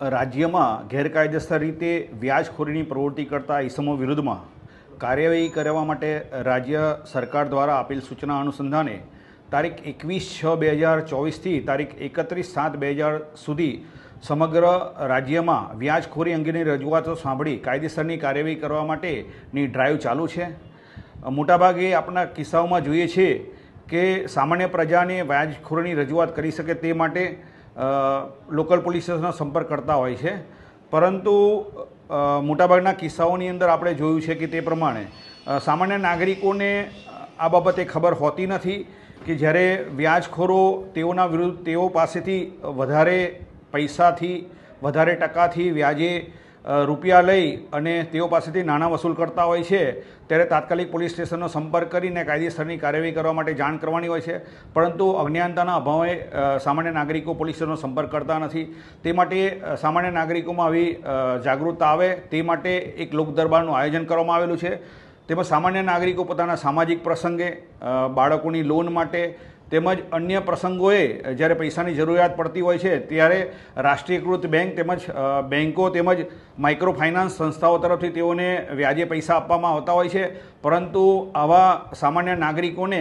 રાજ્યમાં ગેરકાયદેસર રીતે વ્યાજખોરીની પ્રવૃત્તિ કરતા ઇસમો વિરુદ્ધમાં કાર્યવાહી કરવા માટે રાજ્ય સરકાર દ્વારા આપેલ સૂચના અનુસંધાને તારીખ 21/6/2024થી તારીખ 31/7/2000 સુધી સમગ્ર રાજ્યમાં વ્યાજખોરી અંગેની રજૂઆતો સાંભળી કાયદેસરની કાર્યવાહી કરવા માટેની ડ્રાઈવ ચાલુ છે। મોટાભાગે આપણા કિસ્સાઓમાં જોઈએ છીએ કે સામાન્ય પ્રજાને વ્યાજખોરીની રજૂઆત કરી શકે તે માટે લોકલ પોલીસ સ્ટેશનનો સંપર્ક કરતા હોય છે, પરંતુ મોટાભાગના કિસ્સાઓની અંદર આપણે જોયું છે કે તે પ્રમાણે સામાન્ય નાગરિકોને આ બાબતે ખબર હોતી નથી કે જ્યારે વ્યાજખોરો તેઓના વિરુદ્ધ તેઓ પાસેથી વધારે પૈસાથી વધારે ટકાથી વ્યાજે રૂપિયા લઈ અને તેઓ પાસેથી નાણાં વસૂલ કરતા હોય છે ત્યારે તાત્કાલિક પોલીસ સ્ટેશનનો સંપર્ક કરીને કાયદેસરની કાર્યવાહી કરવા માટે જાણ કરવાની હોય છે, પરંતુ અજ્ઞાનતાના અભાવે સામાન્ય નાગરિકો પોલીસ સ્ટેશનનો સંપર્ક કરતા નથી। તે માટે સામાન્ય નાગરિકોમાં આવી જાગૃતતા આવે તે માટે એક લોક દરબારનું આયોજન કરવામાં આવેલું છે। તેમાં સામાન્ય નાગરિકો પોતાના સામાજિક પ્રસંગે, બાળકોની લોન માટે તેમજ અન્ય પ્રસંગોએ જ્યારે પૈસાની જરૂરિયાત પડતી હોય છે ત્યારે રાષ્ટ્રીયકૃત બેંક તેમજ બેંકો તેમજ માઇક્રો ફાઇનાન્સ સંસ્થાઓ તરફથી તેઓને વ્યાજે પૈસા આપવામાં આવતા હોય છે, પરંતુ આવા સામાન્ય નાગરિકોને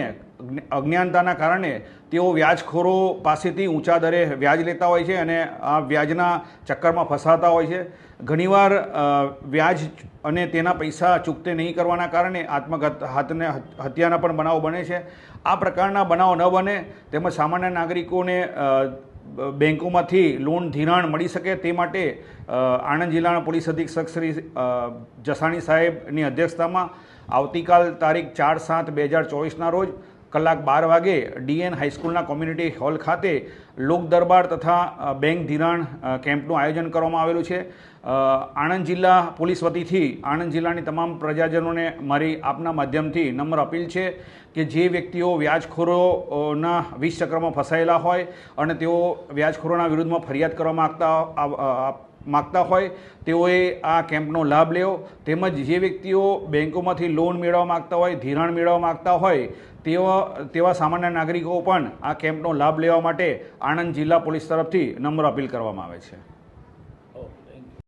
અજ્ઞાનતાના કારણે તેઓ વ્યાજખોરો પાસેથી ઊંચા દરે વ્યાજ લેતા હોય છે અને આ વ્યાજના ચક્કરમાં ફસાતા હોય છે। ઘણીવાર વ્યાજ અને તેના પૈસા ચૂકતે નહીં કરવાના કારણે આત્મઘાતને હત્યાના પણ બનાવો બને છે। આ પ્રકારના બનાવો ન બને તેમજ સામાન્ય નાગરિકોને બેંકોમાંથી લોન ધિરાણ મળી શકે તે માટે આણંદ જિલ્લાના પોલીસ અધિક્ષક શ્રી જસાણી સાહેબની અધ્યક્ષતામાં આવતીકાલ તારીખ 4/7/2024ના રોજ કલાક 12 વાગે ડીએન હાઈસ્કૂલના કોમ્યુનિટી હોલ ખાતે લોક દરબાર તથા બેંક ધિરાણ કેમ્પનું આયોજન કરવામાં આવેલું છે। આણંદ જિલ્લા પોલીસ વતીથી આણંદ જિલ્લાની તમામ પ્રજાજનોને મારી આપના માધ્યમથી નમ્ર અપીલ છે કે જે વ્યક્તિઓ વ્યાજખોરોના વિષ ચક્રમાં ફસાયેલા હોય અને તેઓ વ્યાજખોરોના વિરુદ્ધમાં ફરિયાદ કરવા માગતા હોય તેઓએ આ કેમ્પનો લાભ લેવો, તેમજ જે વ્યક્તિઓ બેંકોમાંથી લોન મેળવવા માગતા હોય, ધિરાણ મેળવવા માગતા હોય તેવા સામાન્ય નાગરિકો પણ આ કેમ્પનો લાભ લેવા માટે આણંદ જિલ્લા પોલીસ તરફથી નમ્ર અપીલ કરવામાં આવે છે।